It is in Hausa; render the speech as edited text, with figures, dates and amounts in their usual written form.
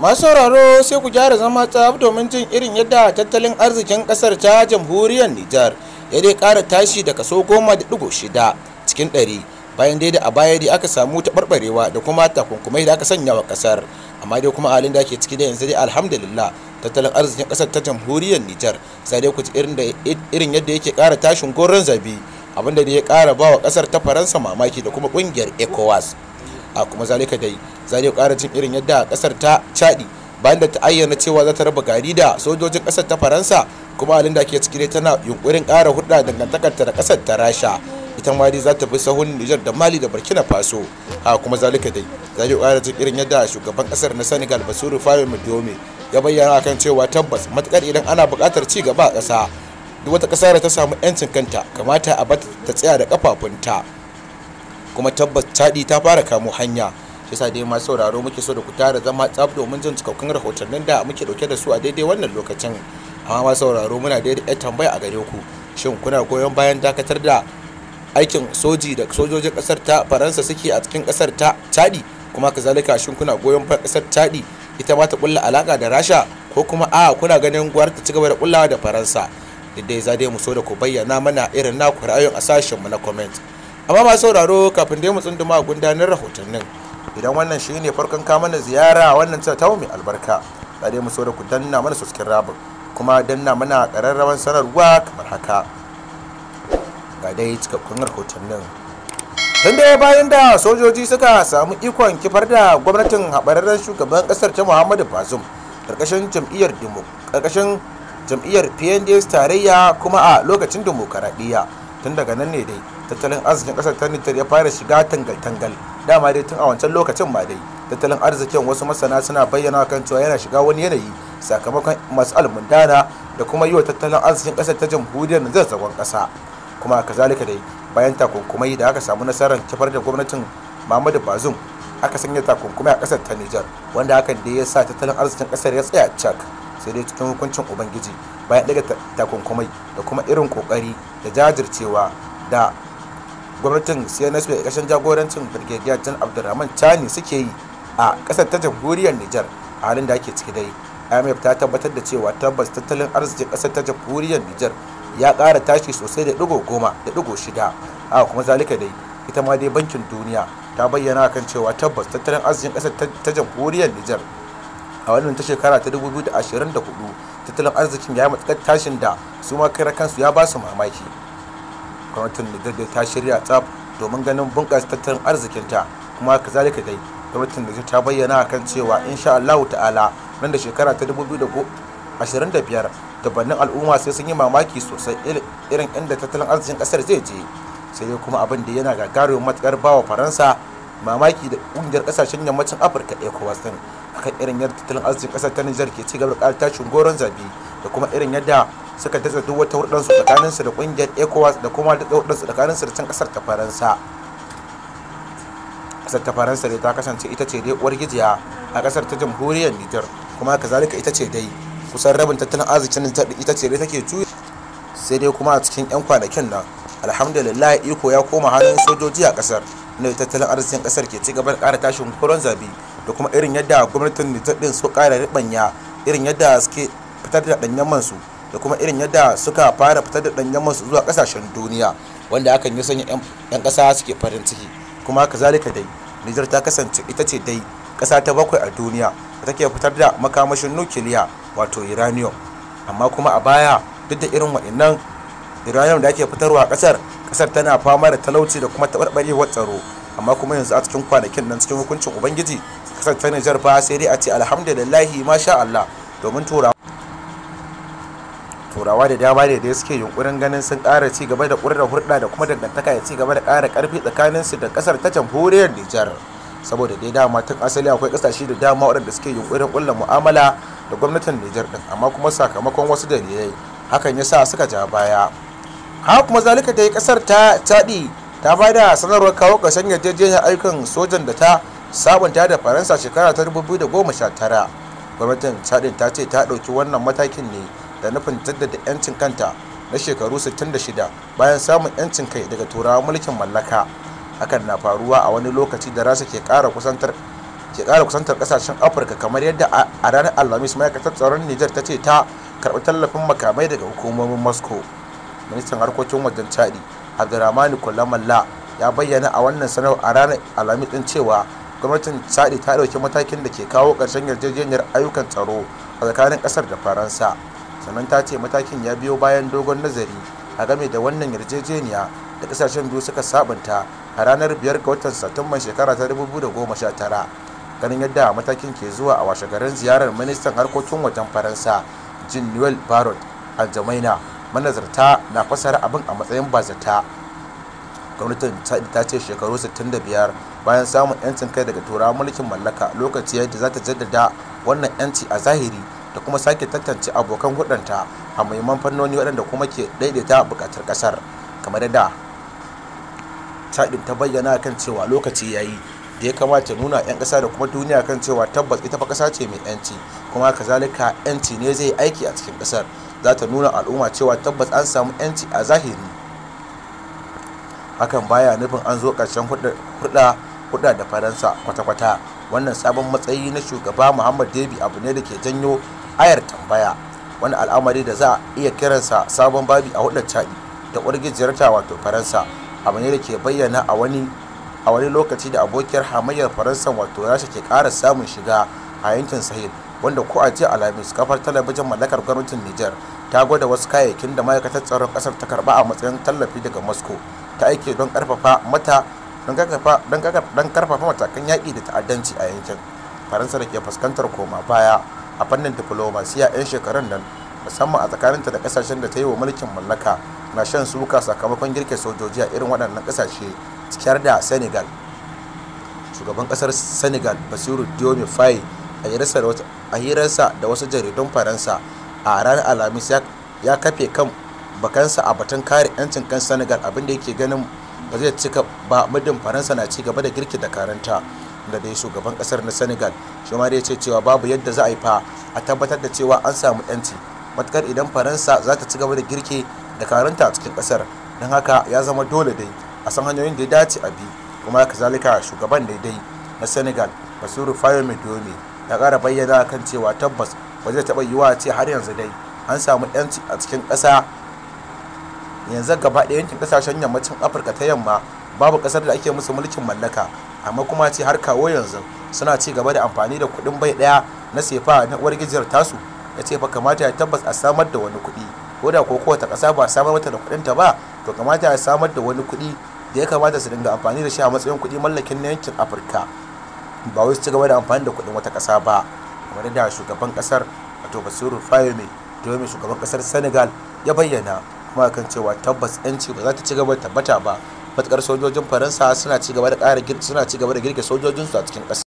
Masu sauraro sai ku gyara zama tsab domin jin irin yadda tattalin arzikin kasar ta jamhuriyar Niger ya dai ƙara tashi da kaso 10.6 cikin 100 bayan dai da a baya dai aka samu taɓarɓarewa da kuma takunkumai da aka sanya wa kasar, amma dai kuma halin da ake ciki da yanzu dai alhamdulillah tattalin arzikin kasar ta jamhuriyar Niger sai dai ku ji irin yadda yake ƙara tashin goron zabi, abinda da ya ƙara ba wa kasar ta Faransa mamaki da kuma ƙungiyar Ecowas. A kuma zalika dai zai ƙara jin irin yadda kasar ta Chadi bayan da ta ayyana cewa za ta raba gari da sojojin kasar ta Faransa, kuma halin da ake ciki dai tana yunkurin ƙara hudda dangantakarta da kasar ta Rasha, ita ma dai za ta bi sahun Niger da Mali da Burkina Faso. A kuma zalika dai zai ƙara jin irin yadda shugaban kasar na Senegal Bassirou Faye Diome ya bayyana kan cewa tabbas matukar idan ana buƙatar ci gaba a ƙasa, duk wata ƙasa da ta samu 'yancin kanta kamata a bata ta tsaya da kafafunta, kuma tabbas Chadi ta fara kamo hanya. Yasa dai masu sauraro muke so da ku tara zama tsaf domin jin cikakkun rahotannin da muke dauke da su a daidai wannan lokacin. Amma masu sauraro muna da tambaya a gare ku, shin kuna goyon bayan dakatar da aikin soji da sojojin kasar ta Faransa suke a cikin kasar ta Chadi, kuma kazalika shin kuna goyon bayan kasar Chadi ita ma ta kulla alaka da Rasha, ko kuma kuna ganin gwar ta ci gaba da kullawa da Faransa? Dai za dai mu so da ku bayyana mana irin naku ra'ayoyin a sashen mu na comment. Amma masu sauraro kafin dai mu tsunduma gundanar rahotannin, idan wannan shi ne farkon ka mana ziyara wannan ta mai albarka, da dai mu so da ku danna mana subscribe kuma danna mana ƙararrawan sanarwa kamar haka. Ga dai cikakkun rahotannin. Tun da bayan da sojoji suka samu ikon kifar da gwamnatin haɓararren shugaban ƙasar ta Muhammadu Bazoum ƙarƙashin jam'iyyar PNDS tarayya kuma a lokacin demokaradiyya, tun daga nan ne dai tattalin arzikin kasar ta Niger ya fara shiga tangal-tangal. Dama dai tun a wancan lokacin ma dai tattalin arzikin wasu masana suna bayyana kan cewa yana shiga wani yanayi sakamakon masu almundana da kuma yi wa tattalin arzikin kasar ta jamhuriyar Niger zagon kasa. Kuma kazalika dai bayan takunkumai da aka samu nasarar kifar da gwamnatin Muhammadu Bazoum, aka sanya takunkumai a kasar ta Niger, wanda hakan da ya sa tattalin arzikin kasar ya tsaya cak. Sai dai cikin hukuncin ubangiji bayan daga takunkumai da kuma irin kokari da jajircewa da gwamnatin CNSP a ƙarshen jagorancin Brigadier Jan Abdulrahman Chani suke yi a ƙasar ta jamhuriyar Niger, a halin da ake ciki dai IMF ta tabbatar da cewa tabbas tattalin arzikin ƙasar ta jamhuriyar Niger ya ƙara tashi sosai da 10.6. Haka kuma zalika dai ita ma dai bankin duniya ta bayyana kan cewa tabbas tattalin arzikin ƙasar ta jamhuriyar Niger a wannan ta shekara ta 2024 tattalin arzikin ya yi matukar tashin da su ma kai kansu ya ba su mamaki. Gwamnatin Niger ta shirya tsaf domin ganin bunƙasa tattalin arzikinta, kuma kazalika dai gwamnatin Niger ta bayyana kan cewa insha Allah ta'ala nan da shekara ta 2025 gabanin al'umma sai sun yi mamaki sosai irin inda tattalin arzikin kasar zai je. Sai dai kuma abin da yana gagarumin matukar bawa Faransa mamaki da ƙungiyar kasashen yammacin Afirka Ecowas din akan irin yadda tattalin arzikin kasar ta Niger ke ci gaba da tashin goron zabi, da kuma irin yadda suka datsa duk wata hurdansu tsakaninsu da kungiyar Ecowas da kuma da hurdansu tsakaninsu da can kasar ta Faransa. Kasar ta Faransa dai ta kasance ita ce dai uwar gijiya a kasar ta jamhuriyar Niger, kuma kazalika ita ce dai kusan rabin tattalin arzikin ita ce dai take juya. Sai dai kuma a cikin 'yan kwanakin nan alhamdulillah iko ya koma hannun sojoji a kasar, inda tattalin arzikin kasar ke ci gaba da ƙara tashin goron zabi, da kuma irin yadda gwamnatin Niger din su ƙara ribanya irin yadda suke fitar da danyen mansu, da kuma irin yadda suka fara fitar da danyen mansu zuwa kasashen duniya, wanda hakan ya sanya 'yan ƙasa suke farin ciki. Kuma kazalika dai Niger ta kasance ita ce dai ƙasa ta 7 a duniya da take fitar da makamashin nukiliya wato uranium, amma kuma a baya duk da irin waɗannan uranium da ake fitarwa a kasar tana fama da talauci da kuma taɓarɓarewar tsaro, amma kuma yanzu a cikin kwanakin nan cikin hukuncin ubangiji kasar ta Niger fa sai dai a ce alhamdulillahi masha Allah, domin turawa da dama ne da suke yunkurin ganin sun ƙara ci gaba da ƙurra hurɗa da kuma dangantaka ya ci gaba da ƙara ƙarfi tsakanin su da ƙasar ta jamhuriyar Niger, saboda dai dama tun asali akwai ƙasashe da dama waɗanda suke yunkurin ƙulla mu'amala da gwamnatin Niger din, amma kuma sakamakon wasu dalilai hakan ya sa suka ja baya. Haka kuma zalika dai ƙasar ta Chadi ta bada sanarwar kawo ƙarshen yarjejeniyar ayyukan sojan da ta sabunta da Faransa shekara ta 2019. Gwamnatin Chadin ta ce ta ɗauki wannan matakin ne da nufin jaddada 'yancin kanta na shekaru 66 bayan samun 'yancin kai daga turawan mulkin mallaka. Hakan na faruwa a wani lokaci da Rasha ke ƙara kusantar ke ƙara kusantar ƙasashen afirka, kamar yadda a ranar alhamis ma'aikatar tsaron niger ta ce ta karɓi tallafin makamai daga hukumomin moscow. Ministan harkokin wajen chadi abdurrahmani kulamalla ya bayyana a wannan sanarwar a ranar alhamis din cewa gwamnatin chadi ta ɗauki matakin da ke kawo ƙarshen yarjejeniyar ayyukan tsaro a tsakanin ƙasar da faransa. Sannan ta ce matakin ya biyo bayan dogon nazari a game da wannan yarjejeniya da ƙasashen biyu suka sabunta a ranar 5 ga watan satumban shekara ta 2019. Ganin yadda matakin ke zuwa a washegarin ziyarar ministan harkokin wajen faransa jean-noel barrot aljamaina, manazarta na fasara abin a matsayin bazata. Gwamnatin ta ce shekaru 65 bayan samun yancin kai daga turawan mulkin mallaka lokaci yadda za ta jaddada wannan yanci a zahiri da kuma sake tantance abokan hudanta a muhimman fannoni waɗanda kuma ke daidaita buƙatar ƙasar, kamar yadda Chadin ta bayyana kan cewa lokaci yayi da ya kamata nuna 'yan ƙasa da kuma duniya kan cewa tabbas ita fa ƙasa ce mai yanci, kuma kazalika yanci ne zai aiki a cikin ƙasar. Za ta nuna al'umma cewa tabbas an samu yanci a zahiri. Hakan baya nufin an zo ƙarshen hudda da faransa kwata-kwata. Wannan sabon matsayi na shugaba muhammad debi abu ne da ke janyo ayar tambaya, wani al'amari da za a iya kiransa sabon babi a hudar chadi da urgijiyarta wato faransa. Abu ne da ke bayyana a wani lokaci da abokiyar hamayyar faransa wato rasha ke ƙara samun shiga a yankin sahel, wanda ko a jiya alhamis kafar talabijin mallakar gwamnatin niger ta gwada wasu kayayyakin da ma'aikatar tsaron ƙasar ta karba a matsayin tallafi daga moscow ta aike don karfafa matakan yaƙi da ta'addanci a yankin. Faransa da ke fuskantar koma baya a fannin diflomasiya 'yan shekarun nan, musamman a tsakaninta da kasashen da ta yi wa mulkin mallaka, na shan suka sakamakon girke sojoji a irin waɗannan ƙasashe cikiyar da senegal. Shugaban ƙasar senegal basiru diomaye faye a hirarsa da wasu jaridun faransa a ranar alhamis ya kafe kan bakansa a batun kare 'yancin kan senegal, abinda yake ganin ba zai cika ba muddin faransa na ci gaba da girki da karanta. Da dai shugaban kasar na senegal shi ma dai ce cewa babu yadda za a yi fa a tabbatar da cewa an samu yanci matukar idan faransa za ta ci gaba da girki da karanta a cikin kasar. Don haka ya zama dole dai a san hanyoyin da ya dace a bi, kuma kazalika shugaban dai na senegal basiru faye diomaye ya kara bayyana kan cewa tabbas ba zai taba yiwa ce har yanzu dai an samu yanci a cikin kasa. Yanzu gaba ɗaya yankin kasashen yammacin afirka ta yamma babu kasar da ake musu mulkin mallaka, amma kuma ce har kawo yanzu suna ci gaba da amfani da kuɗin bai ɗaya na sefa na uwar gijiyar tasu. Ya ce fa kamata ya tabbas a samar da wani kuɗi, ko da ko kowace ƙasa ba samar mata da kuɗin ta ba, to kamata ya samar da wani kuɗi da ya kamata su dinga amfani da shi a matsayin kuɗi mallakin na yankin afirka, ba wai su ci gaba da amfani da kuɗin wata ƙasa ba. Kamar da shugaban ƙasar wato basiru faye diomaye shugaban ƙasar senegal ya bayyana kuma kan cewa tabbas yanci ba za ta ci gaba da tabbata ba matukar sojojin faransa suna ci gaba da girke sojojinsu a cikin ƙasa.